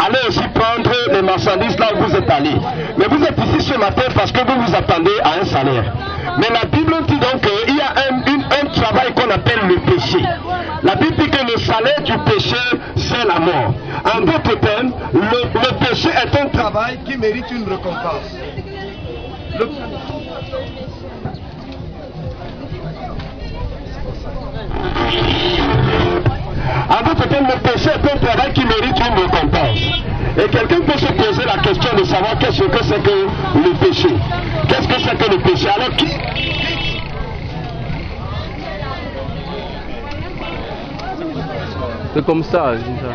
allez aussi prendre les marchandises là où vous êtes allés. Mais vous êtes ici ce matin parce que vous vous attendez à un salaire. Mais la Bible dit donc qu'il y a un travail qu'on appelle le péché. La Bible dit que le salaire du péché, c'est la mort. En d'autres termes, le péché est un travail qui mérite une récompense. En d'autres termes, le péché est un travail qui mérite une récompense. Et quelqu'un peut se poser la question de savoir qu'est-ce que c'est que le péché. Qu'est-ce que c'est que le péché? Alors qui... C'est comme ça, je dis ça.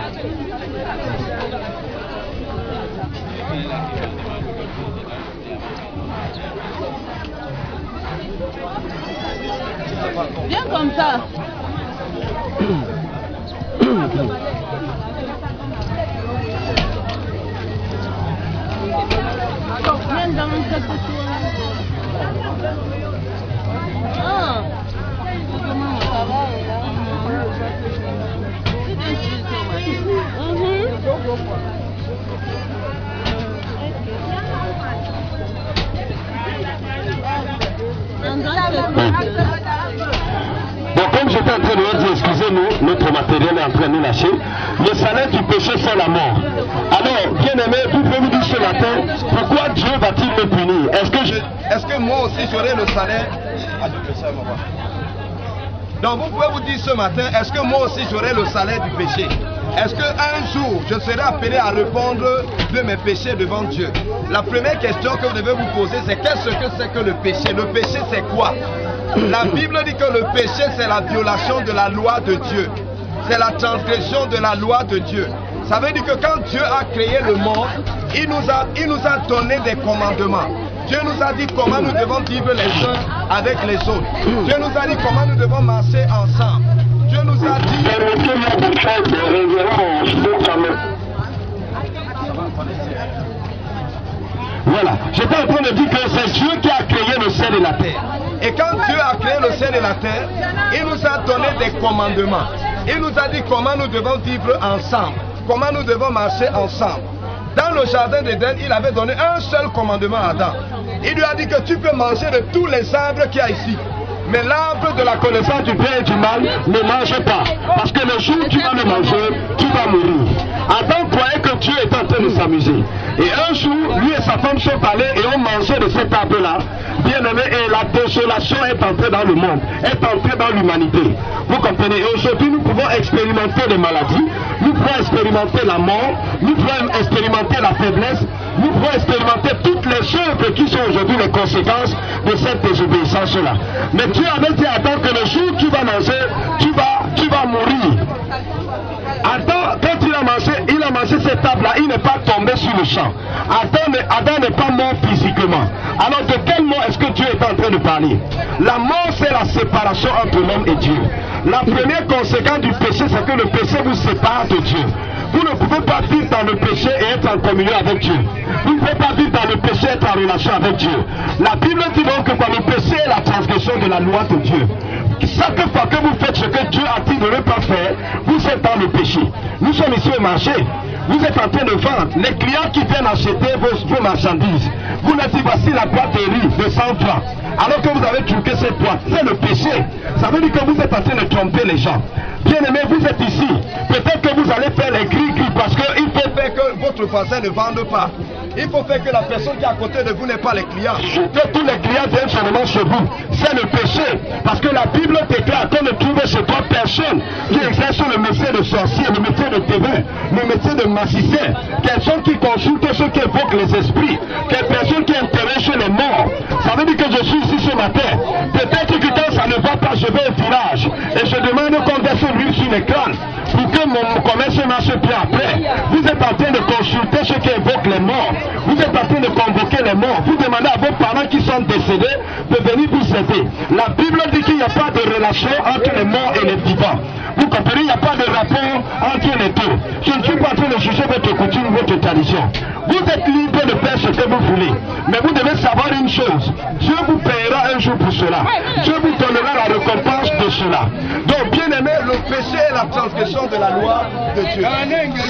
Viens comme ça. Viens dans mon sac de soie. Ah. Comment ça va là? Bon, comme j'étais en train de vous dire, excusez-nous, notre matériel est en train de nous lâcher. Le salaire du péché, c'est la mort. Alors, bien aimé, vous pouvez vous dire ce matin, pourquoi Dieu va-t-il me punir? Est-ce que moi aussi j'aurai le salaire? Donc vous pouvez vous dire ce matin, est-ce que moi aussi j'aurai le salaire du péché? Est-ce qu'un jour je serai appelé à répondre de mes péchés devant Dieu? La première question que vous devez vous poser, c'est qu'est-ce que c'est que le péché? Le péché, c'est quoi? La Bible dit que le péché, c'est la violation de la loi de Dieu. C'est la transgression de la loi de Dieu. Ça veut dire que quand Dieu a créé le monde, il nous a donné des commandements. Dieu nous a dit comment nous devons vivre les uns avec les autres. Dieu nous a dit comment nous devons marcher ensemble. Dieu nous a dit... Voilà, j'étais en train de dire que c'est Dieu qui a créé le ciel et la terre. Et quand Dieu a créé le ciel et la terre, il nous a donné des commandements. Il nous a dit comment nous devons vivre ensemble, comment nous devons marcher ensemble. Dans le jardin d'Éden, il avait donné un seul commandement à Adam. Il lui a dit que tu peux manger de tous les arbres qu'il y a ici. Mais l'arbre de la connaissance du bien et du mal, ne mange pas. Parce que le jour où tu vas le manger, tu vas mourir. Adam croyait que Dieu était en train de s'amuser. Et un jour, lui et sa femme sont allés et ont mangé de cet arbre-là. Bien aimé, et la désolation est entrée dans le monde, est entrée dans l'humanité. Vous comprenez? Et aujourd'hui, nous pouvons expérimenter les maladies, nous pouvons expérimenter la mort, nous pouvons expérimenter la faiblesse, nous pouvons expérimenter toutes les choses qui sont aujourd'hui les conséquences de cette désobéissance-là. Mais Dieu avait dit à Adam que le jour où tu vas manger, tu vas mourir. Adam, quand il a mangé cet arbre-là, il n'est pas tombé sur le champ. Adam n'est pas mort physiquement. Alors de quelle mort est-ce que Dieu est en train de parler? La mort, c'est la séparation entre l'homme et Dieu. La première conséquence du péché, c'est que le péché vous sépare de Dieu. Vous ne pouvez pas vivre dans le péché et être en communion avec Dieu. Vous ne pouvez pas vivre dans le péché et être en relation avec Dieu. La Bible dit donc que le péché est la transgression de la loi de Dieu. Chaque fois que vous faites ce que Dieu a dit de ne pas faire, vous êtes dans le péché. Nous sommes ici au marché. Vous êtes en train de vendre. Les clients qui viennent acheter vos marchandises, vous leur dites voici la boîte de riz de 100 francs. Alors que vous avez truqué cette boîte. C'est le péché. Ça veut dire que vous êtes en train de tromper les gens. Bien aimé, vous êtes ici. Peut-être que vous allez faire les gris-gris parce qu'il faut faire que votre voisin ne vende pas. Il faut faire que la personne qui est à côté de vous n'est pas les clients. Que tous les clients viennent seulement chez vous. C'est le péché. Parce que la Bible déclare qu'on ne trouve chez toi personne qui exerce le métier de sorcier, le métier de devin, le métier de magicien. Quelqu'un qui consulte ceux qui évoquent les esprits. Quelqu'un qui interroge les morts. Ça veut dire que je suis ici ce matin. Peut-être que quand ça ne va pas, je vais au village. Et je demande qu'on verse l'huile sur l'écran pour que mon commerce marche bien après. Vous êtes en train de consulter ceux qui évoquent les morts. Vous êtes en train de convoquer les morts. Vous demandez à vos parents qui sont décédés de venir vous aider. La Bible dit qu'il n'y a pas de relation entre les morts et les vivants. Vous comprenez, il n'y a pas de rapport entre les deux. Je ne suis pas en train de juger votre coutume, votre tradition. Vous êtes libre de faire ce que vous voulez. Mais vous devez savoir une chose. Dieu vous paiera un jour pour cela. Dieu vous donnera la récompense de cela. Donc, bien Bien-aimé, le péché est la transgression de la loi de Dieu.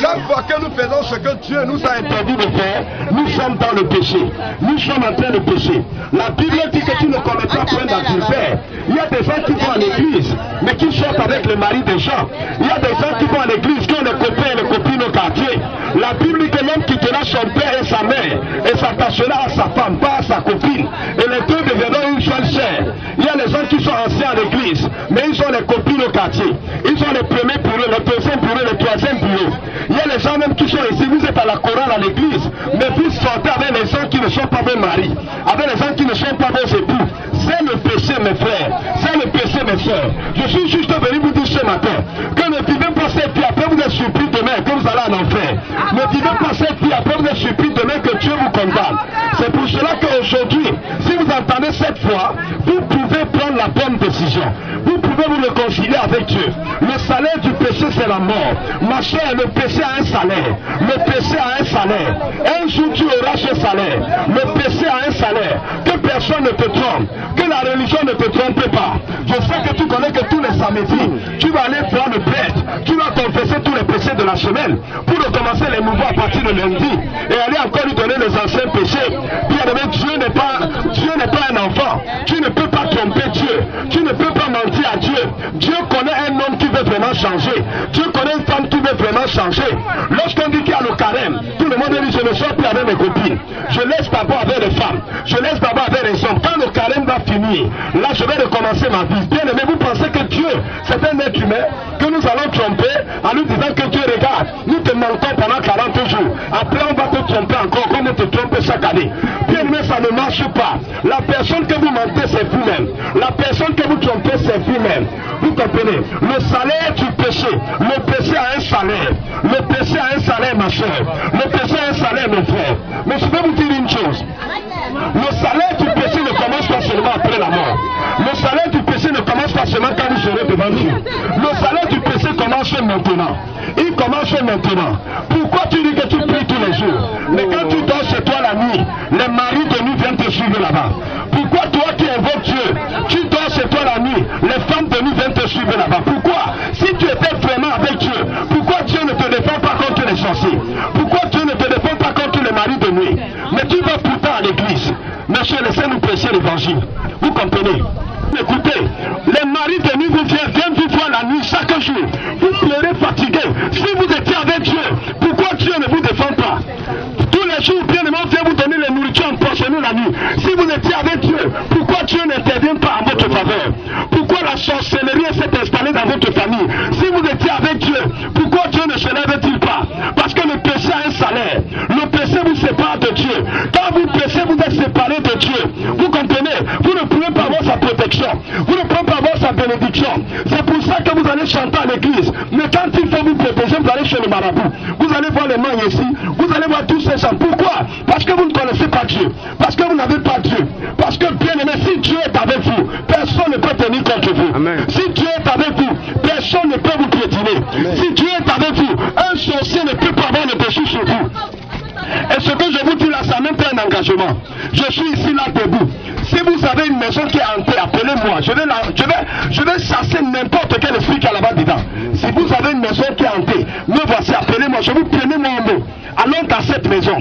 Chaque fois que nous faisons ce que Dieu nous a interdit de faire, nous sommes dans le péché. Nous sommes en train de pécher. La Bible dit que tu ne commettras point d'adultère. Il y a des gens qui vont à l'église, mais qui sortent avec le mari des gens. Il y a des gens qui vont à l'église, qui ont les copains et les copines au quartier. La Bible dit que l'homme quittera son père et sa mère et s'attachera à sa femme, pas à sa copine. Et les deux deviendront une seule chair. Il y a les gens qui sont anciens à l'église, mais ils ont les copines au quartier. Ils ont les premiers bureaux, les deuxièmes bureaux, les troisièmes bureaux. Il y a les gens même qui sont ici, vous êtes à la chorale à l'église, mais vous sortez avec les gens qui ne sont pas vos maris, avec les gens qui ne sont pas vos époux. C'est le péché, mes frères. C'est le péché, mes soeurs. Je suis juste venu vous dire ce matin que ne vivez pas cette vie, après vous êtes surpris demain que vous allez en enfer. Ne vivez pas cette vie, après vous êtes surpris demain que Dieu vous condamne. C'est pour cela qu'aujourd'hui, si vous entendez cette voix, vous pouvez prendre la bonne décision. Vous pouvez vous réconcilier avec Dieu. Le salaire du péché, c'est la mort. Ma chère, le péché a un salaire. Le péché a un salaire. Un jour, tu auras ce salaire. Le péché a un salaire. Que personne ne te trompe. Que la religion ne te trompe pas. Je sais que tu connais que tous les samedis, tu vas aller voir le prêtre. Tu vas confesser tous les péchés de la semaine pour recommencer les nouveaux à partir de lundi et aller encore lui donner les anciens péchés. Bien aimé, Dieu n'est pas un enfant. Tu ne peux pas tromper Dieu. Tu ne peux pas mentir à Dieu. Dieu connaît un homme qui veut vraiment changer. Dieu connaît une femme qui veut vraiment changer. Lorsqu'on dit qu'il y a le carême, tout le monde dit je ne sors plus avec mes copines. Je laisse d'abord avec les femmes. Je laisse d'abord avec les hommes. Quand le carême va finir, là je vais recommencer ma vie. Bien aimé, vous pensez que Dieu, c'est un être humain que nous allons tromper en nous disant que Dieu regarde, nous te manquons pendant 40 jours. Après on va te tromper encore comme on te trompe chaque année. Bien aimé, ça ne marche pas. La personne que vous mentez, c'est vous-même. La personne que vous trompez, c'est vous-même. Vous comprenez? Le salaire du péché. Le péché a un salaire. Le péché a un salaire, ma soeur. Le péché a un salaire, mon frère. Mais je vais vous dire une chose. Le salaire du péché ne commence pas seulement après la mort. Le salaire du péché ne commence pas seulement quand vous serez devant Dieu. Le salaire du péché commence maintenant. Il commence maintenant. Pourquoi tu dis que tu pries tous les jours? Mais quand tu dors chez toi la nuit, les maris de nuit viennent te suivre là-bas. Pourquoi toi qui invoques Dieu, tu dors chez toi la nuit, les femmes de nuit viennent te suivre là-bas? Pourquoi? Si tu étais vraiment avec Dieu, pourquoi Dieu ne te défend pas contre les sorciers? Pourquoi Dieu ne te défend pas contre les maris de nuit? Mais tu vas pourtant à l'église. Monsieur, laissez-nous prêcher l'évangile. Vous comprenez? Écoutez, les maris de nuit viennent vous voir la nuit chaque jour. Vous pleurez fatigué. Si vous étiez avec Dieu, pourquoi Dieu ne vous défend pas? Tous les jours, bien aimé, vient vous donner les nourritures empoisonnées la nuit. Si vous étiez avec Dieu, pourquoi Dieu n'intervient pas en votre faveur? Pourquoi la sorcellerie s'est installée dans votre famille? Si vous étiez avec Dieu, pourquoi Dieu ne se lève-t-il pas? Parce que le péché a un salaire. Le péché vous sépare de Dieu. Quand vous péchez, vous êtes séparé de Dieu. Vous comprenez? Vous ne pouvez pas avoir sa protection. Vous ne pouvez pas avoir sa bénédiction. C'est pour ça que vous allez chanter à l'église. Mais quand il faut vous protéger, vous allez chez le marabout. Vous allez voir les mains ici. Vous allez voir tous ces gens. Pourquoi? Parce que vous ne connaissez pas Dieu. Parce que vous n'avez pas Dieu. Parce que bien aimé, si Dieu est avec vous, personne ne peut tenir contre vous. Amen. Si Dieu est avec vous, personne ne peut vous piétiner. Amen. Si Dieu est avec vous, un sorcier ne peut pas avoir le dessus sur vous. Et ce que je vous dis là, ça même pas un engagement. Je suis ici là debout. Si vous avez une maison qui est hantée, appelez-moi. Je vais chasser n'importe quel esprit qui est là-bas dedans. Si vous avez une maison qui est hantée, me voici, appelez-moi. Je vous prenez moi un mot. Allons dans cette maison.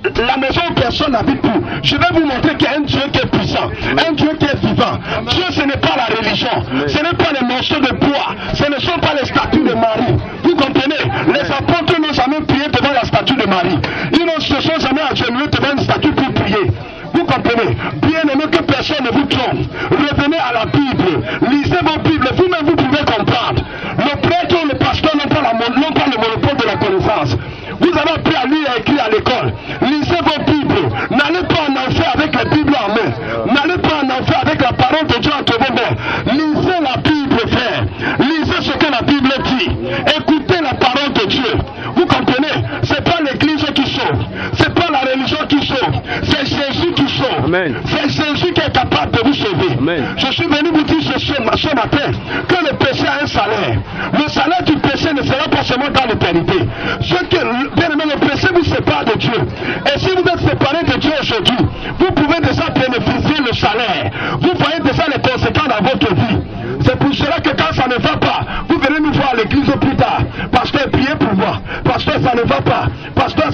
La maison où personne n'habite plus. Je vais vous montrer qu'il y a un Dieu qui est puissant, un Dieu qui est vivant. Dieu, ce n'est pas la religion, ce n'est pas les morceaux de bois, ce ne sont pas les statues de Marie. Vous comprenez? Les apôtres n'ont jamais prié devant la statue de Marie. Ils ne se sont jamais agenouillés devant une statue pour prier. Vous comprenez? Bien aimé, que personne ne vous trompe. Revenez à la Bible, lisez vos Bibles, vous-même vous pouvez comprendre. Le prêtre ou le pasteur n'ont pas le monopole de la connaissance. Vous avez appris à lire et à écrire à l'école. Lisez vos Bibles. N'allez pas en enfer avec la Bible en main. N'allez pas en enfer avec la parole de Dieu entre vos mains. Lisez la Bible, frère. Lisez ce que la Bible dit. Écoutez la parole de Dieu. Vous comprenez? C'est pas l'église qui sauve. C'est pas la religion qui sauve. C'est Jésus qui sauve. Amen. C'est Jésus qui est capable de vous sauver. Amen. Je suis venu vous dire ce matin que le péché a un salaire. Le salaire du péché ne sera pas seulement dans l'éternité. Bien aimé, le péché vous sépare de Dieu. Et si vous êtes séparé de Dieu aujourd'hui, vous pouvez déjà bénéficier le salaire. Vous voyez déjà les conséquences dans votre vie. C'est pour cela que quand ça ne va pas,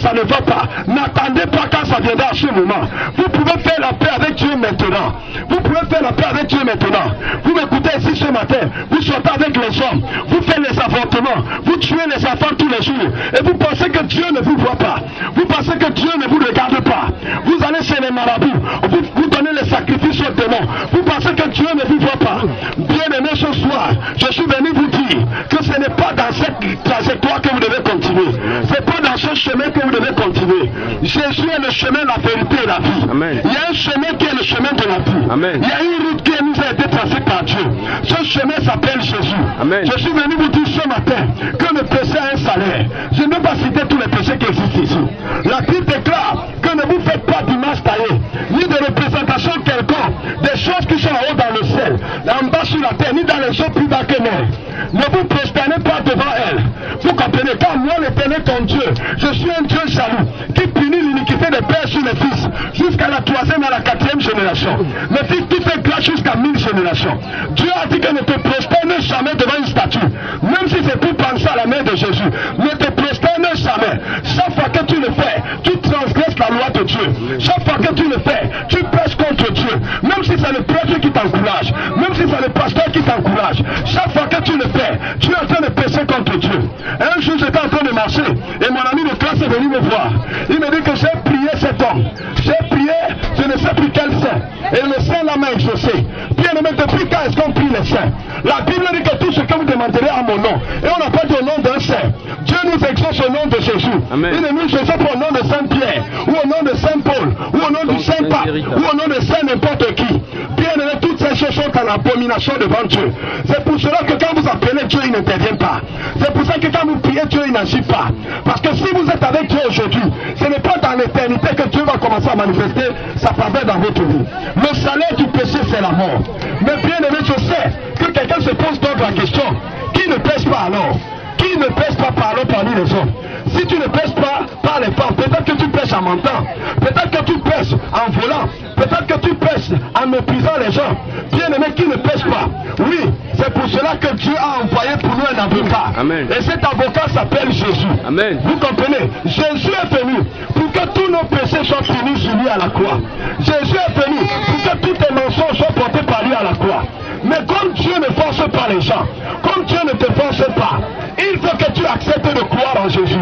ça ne va pas, n'attendez pas quand ça viendra à ce moment. Vous pouvez faire la paix avec Dieu maintenant. Vous pouvez faire la paix avec Dieu maintenant. Vous m'écoutez ici ce matin, vous sortez avec les hommes, vous faites les avortements, vous tuez les enfants tous les jours, et vous pensez que Dieu ne vous voit pas. Vous pensez que Dieu ne vous regarde pas. Vous allez chez les marabouts, vous donnez les sacrifices aux démons. Vous pensez que Dieu ne vous voit pas. Bien aimé, ce soir, je suis venu vous dire que ce n'est pas dans cette trajectoire que vous devez continuer. Ce n'est pas dans ce chemin que vous devez continuer. Jésus est le chemin, la vérité et la vie. Amen. Il y a un chemin qui est le chemin de la vie. Amen. Il y a une route qui nous a été tracée par Dieu. Ce chemin s'appelle Jésus. Amen. Je suis venu vous dire ce matin que le péché a un salaire. Je ne vais pas citer tous les péchés qui existent ici. La Bible déclare que ne vous faites pas d'image taillée, ni de représentation quelconque, des choses qui sont en haut dans le ciel, en bas sur la terre, ni dans les eaux plus bas que nous. Ne vous prosternez pas devant elle. Vous comprenez, car moi l'Éternel ton Dieu, je suis un Dieu jaloux, qui punit l'iniquité des pères sur les fils, jusqu'à la 3e et la 4e génération. Mes fils, tu fais grâce jusqu'à 1000 générations. Dieu a dit que ne te prosterne jamais devant une statue, même si c'est pour penser à la main de Jésus. Ne te prosterne jamais. Chaque fois que tu le fais, tu transgresses la loi de Dieu. Chaque fois que tu le fais, tu pèches contre Dieu. Même si c'est le prêtre qui t'encourage, même si c'est le pasteur qui t'encourage, chaque fois que tu le fais, tu es en train de pécher contre Dieu. Un jour, j'étais en train de marcher et mon ami de classe est venu me voir. Il me dit que j'ai prié cet homme. J'ai prié, je ne sais plus quel saint. Et le saint l'a main exaucée. Bien aimé, depuis quand est-ce qu'on prie les saints? La Bible dit que tout ce que vous demanderez à mon nom, et on n'a pas dit au nom d'un saint. Dieu nous exauce au nom de Jésus. Amen. Il ne nous exauce pas au nom de Saint Pierre, ou au nom de Saint Paul, ou au nom du Saint Pape, ou au nom de Saint n'importe qui. Bien aimé, toutes ces choses sont en abomination devant Dieu. C'est pour cela que quand vous appelez Dieu, il n'intervient pas. C'est pour ça que quand vous priez Dieu, il n'agit pas. Parce que si vous êtes avec Dieu aujourd'hui, ce n'est pas dans l'éternité que Dieu va commencer à manifester sa faveur dans votre vie. Le salaire du péché, c'est la mort. Mais bien aimé, je sais que quelqu'un se pose donc la question, qui ne pêche pas alors? Qui ne pêche pas parmi les hommes? Si tu ne pêches pas par les femmes, peut-être que tu pêches en mentant, peut-être que tu pêches en volant, peut-être que tu pêches en méprisant les gens. Bien aimé, qui ne pêche pas? Oui, c'est pour cela que Dieu a envoyé pour nous un avocat. Amen. Et cet avocat s'appelle Jésus. Amen. Vous comprenez? Jésus est venu pour que tous nos péchés soient punis sur lui à la croix. Jésus est venu pour que tous tes mensonges soient portés par lui à la croix. Mais comme Dieu ne force pas les gens, comme Dieu ne te force pas, il veut que tu acceptes de croire en Jésus.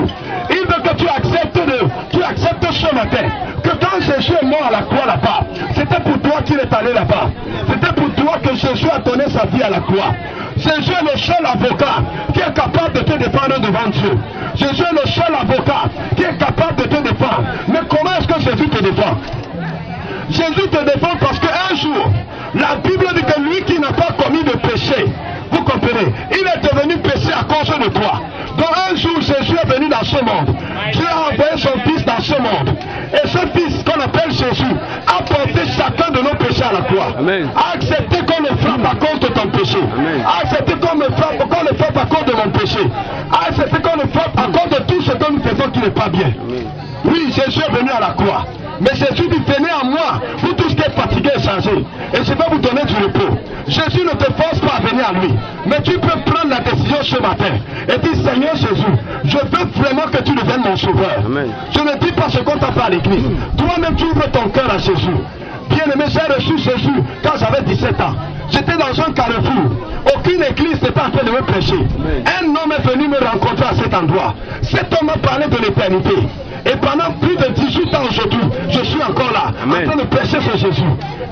Il veut que tu acceptes ce matin que quand Jésus est mort à la croix là-bas, c'était pour toi qu'il est allé là-bas. C'était pour toi que Jésus a donné sa vie à la croix. Jésus est le seul avocat qui est capable de te défendre devant Dieu. Jésus est le seul avocat qui est capable de te défendre. Mais comment est-ce que Jésus te défend? Jésus te défend parce qu'un jour, la Bible dit que lui qui n'a pas commis de péché, vous comprenez, il est devenu péché à cause de toi. Donc un jour, Jésus est venu dans ce monde. Dieu a envoyé son fils dans ce monde. Et ce fils qu'on appelle Jésus a porté chacun de nos péchés à la croix. Amen. A accepté qu'on le frappe à cause de ton péché. Amen. A accepté qu'on le frappe à cause de mon péché. A accepté qu'on le frappe à cause de tout ce que nous faisons qui n'est pas bien. Amen. Oui, Jésus est venu à la croix. Mais Jésus dit, venez à moi, vous tous qui êtes fatigués et chargés, et je vais vous donner du repos. Jésus ne te force pas à venir à lui, mais tu peux prendre la décision ce matin et dire, Seigneur Jésus, je veux vraiment que tu deviennes mon sauveur. Amen. Je ne dis pas ce qu'on t'a fait à l'église. Toi-même, tu ouvres ton cœur à Jésus. Bien aimé, j'ai reçu Jésus quand j'avais 17 ans. J'étais dans un carrefour. Aucune église n'était en train de me prêcher. Un homme est venu me rencontrer à cet endroit. Cet homme m'a parlé de l'éternité. Et pendant plus de 18 ans aujourd'hui, je suis encore là, Amen. en train de prêcher sur Jésus.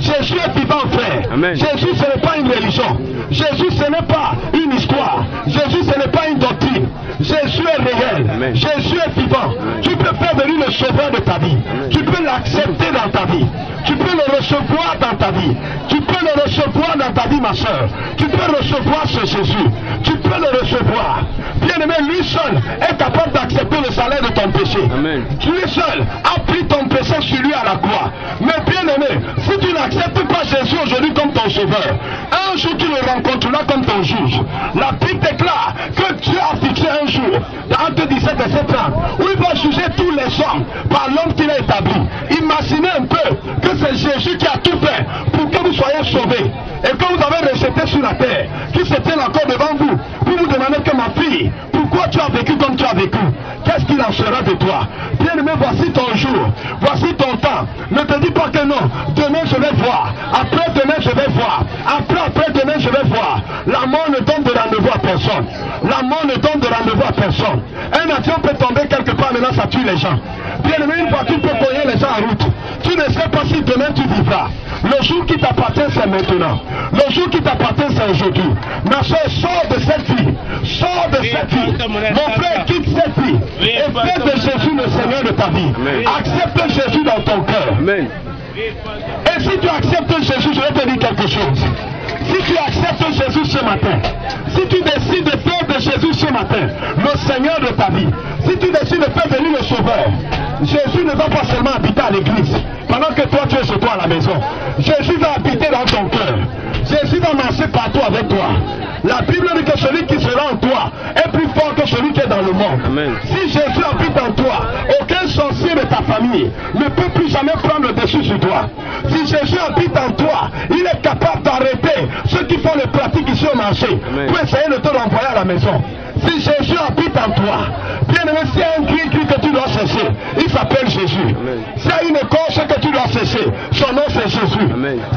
Jésus est vivant, frère. Amen. Jésus, ce n'est pas une religion. Jésus, ce n'est pas une histoire. Jésus, ce n'est pas une doctrine. Jésus est réel. Amen. Jésus est vivant. Amen. Tu peux faire venir le sauveur de ta vie. Amen. Tu peux l'accepter dans ta vie. Tu peux le recevoir dans ta vie. Tu peux le recevoir dans ta vie, ma soeur. Tu peux recevoir ce Jésus. Tu peux le recevoir. Bien aimé, lui seul est capable d'accepter le salaire de ton péché. Amen. Lui seul a pris ton péché sur lui à la croix. Mais bien aimé, si tu n'acceptes pas Jésus aujourd'hui comme ton sauveur, un jour tu le rencontreras comme ton juge. La Bible déclare que Dieu a fixé un jour, entre 17 et 7 ans, où il va juger tous les hommes par l'homme qu'il a établi. Imaginez un peu que c'est Jésus qui a tout fait pour que vous soyez sauvés. Et que vous avez rejeté sur la terre, qui se tient encore devant vous, pour vous demander que ma fille, pourquoi tu as vécu comme tu as vécu? Qu'est-ce qu'il en sera de toi? Bien aimé, Voici ton temps. Ne te dis pas que non. Demain je vais voir. Après demain je vais voir. Après demain je vais voir. La mort ne donne de rendez-vous à personne. La mort ne donne de rendez-vous à personne. Un avion peut tomber quelque part, maintenant ça tue les gens. Bien aimé, une voiture peut cogner les gens en route. Tu ne sais pas si demain tu vivras. Le jour qui t'appartient c'est maintenant. Le jour qui t'appartient c'est aujourd'hui. Ma soeur, sors de cette vie. Sors de cette vie. Mon frère, quitte cette vie. Et fais de Jésus le Seigneur de ta vie. Accepte Jésus dans ton cœur. Amen. Et si tu acceptes Jésus, je vais te dire quelque chose. Si tu acceptes Jésus ce matin, si tu décides de faire de Jésus ce matin le Seigneur de ta vie, si tu décides de faire venir le Sauveur, Jésus ne va pas seulement habiter à l'église pendant que toi tu es chez toi à la maison. Jésus va habiter dans ton cœur. Jésus va marcher partout avec toi. La Bible dit que celui qui sera en toi est plus fort que celui qui est dans le monde. Amen. Si Jésus habite en toi, aucun sorcier de ta famille ne peut plus jamais prendre le dessus sur toi. Si Jésus habite en toi, il est capable d'arrêter ceux qui font les pratiques ici au marché. Amen. Pour essayer de te renvoyer à la maison. Si Jésus habite en toi, bien aimé, s'il y a un cri que tu dois cesser, il s'appelle Jésus. S'il y a une écorche que tu dois cesser, son nom c'est Jésus.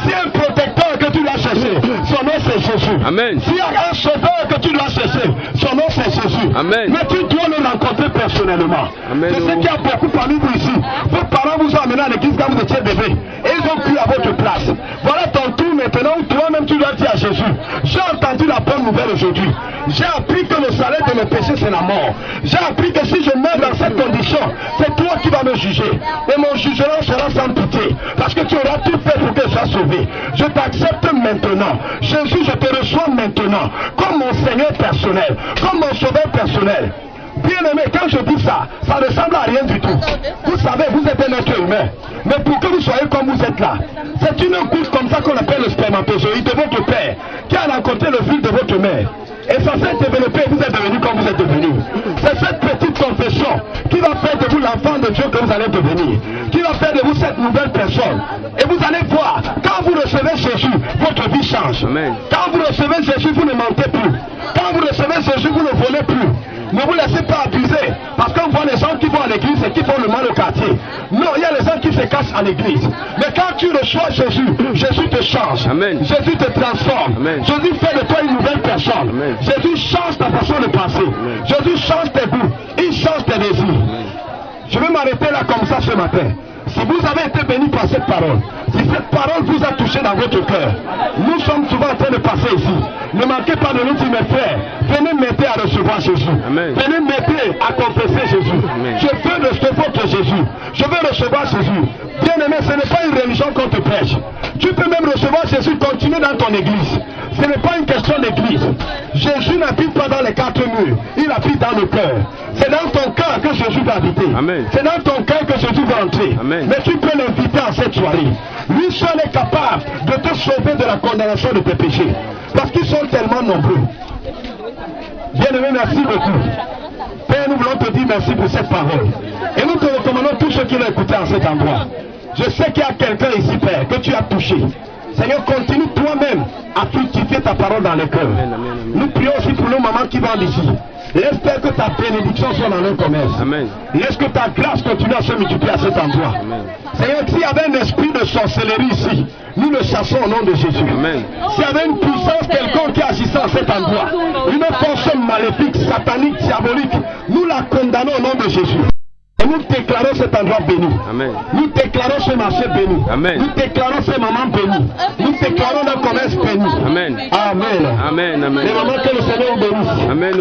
S'il y a un protecteur que tu dois cesser, son nom c'est Jésus. Amen. S'il y a un sauveur que tu dois cesser, son nom c'est Jésus. Amen. Mais tu dois le rencontrer personnellement. Amen. Je sais qu'il y a beaucoup parmi vous ici. Vos parents vous ont amené à l'église quand vous étiez bébé. Et ils ont cru à votre place. Voilà ton tour maintenant où toi-même tu dois dire à Jésus, j'ai entendu la bonne nouvelle aujourd'hui. J'ai appris que le salaire de mes péchés c'est la mort. J'ai appris que si je meurs dans cette condition, c'est toi qui vas me juger. Et mon jugement sera sans pitié. Parce que tu auras tout fait pour que je sois sauvé. Je t'accepte maintenant. Jésus, je te reçois maintenant. Comme mon Seigneur personnel. Comme mon sauveur personnel. Bien aimé, quand je dis ça, ça ne ressemble à rien du tout. Vous savez, vous êtes un être humain. Mais pour que vous soyez comme vous êtes là, c'est une goutte comme ça qu'on appelle le spermatozoïde de votre père qui a rencontré le fil de votre mère. Et ça s'est développé, vous êtes devenu comme vous êtes devenu. C'est cette petite confession qui va faire de vous l'enfant de Dieu que vous allez devenir. Qui va faire de vous cette nouvelle personne. Et vous allez voir, quand vous recevez Jésus, votre vie change. Amen. Quand vous recevez Jésus, vous ne mentez plus. Quand vous recevez Jésus, vous ne volez plus. Ne vous laissez pas abuser. Parce qu'on voit les gens qui vont à l'église et qui font le mal au quartier. Non, il y a les gens qui se cachent à l'église. Mais quand tu reçois Jésus, Jésus te change. Amen. Jésus te transforme. Amen. Jésus fait de toi une nouvelle personne. Amen. Jésus change ta façon de penser. Amen. Jésus change tes goûts. Il change tes désirs. Amen. Je vais m'arrêter là comme ça ce matin. Si vous avez été béni par cette parole, si cette parole vous a touché dans votre cœur, nous sommes souvent en train de passer ici. Ne manquez pas de nous dire, mes frères, venez m'aider à recevoir Jésus. Amen. Venez m'aider à confesser Jésus. Amen. Je veux recevoir votre Jésus. Je veux recevoir Jésus. Bien aimé, ce n'est pas une religion qu'on te prêche. Tu peux même recevoir Jésus, continuer dans ton église. Ce n'est pas une question d'église. Jésus n'habite pas dans les quatre murs. Il habite dans le cœur. C'est dans ton cœur que Jésus va habiter. Amen. C'est dans ton cœur que Jésus va entrer. Amen. Mais tu peux l'inviter en cette soirée. Lui seul est capable de te sauver de la condamnation de tes péchés. Parce qu'ils sont tellement nombreux. Bien-aimé, merci beaucoup. Père, nous voulons te dire merci pour cette parole. Et nous te recommandons tous ceux qui l'ont écouté en cet endroit. Je sais qu'il y a quelqu'un ici, Père, que tu as touché. Seigneur, continue toi-même à fructifier ta parole dans les cœurs. Nous prions aussi pour nos mamans qui vendent ici. Laisse que ta bénédiction soit dans leur commerce. Amen. Laisse que ta grâce continue à se multiplier à cet endroit. Amen. Seigneur, s'il y avait un esprit de sorcellerie ici, nous le chassons au nom de Jésus. Amen. S'il y avait une puissance quelconque qui agissait à cet endroit, une force maléfique, satanique, diabolique, nous la condamnons au nom de Jésus. Et nous déclarons cet endroit béni. Amen. Nous déclarons ce marché béni. Amen. Nous déclarons ces mamans bénies. Nous déclarons le commerce béni. Amen. Amen. Amen. Amen. Les mamans que le Seigneur bénisse. Amen.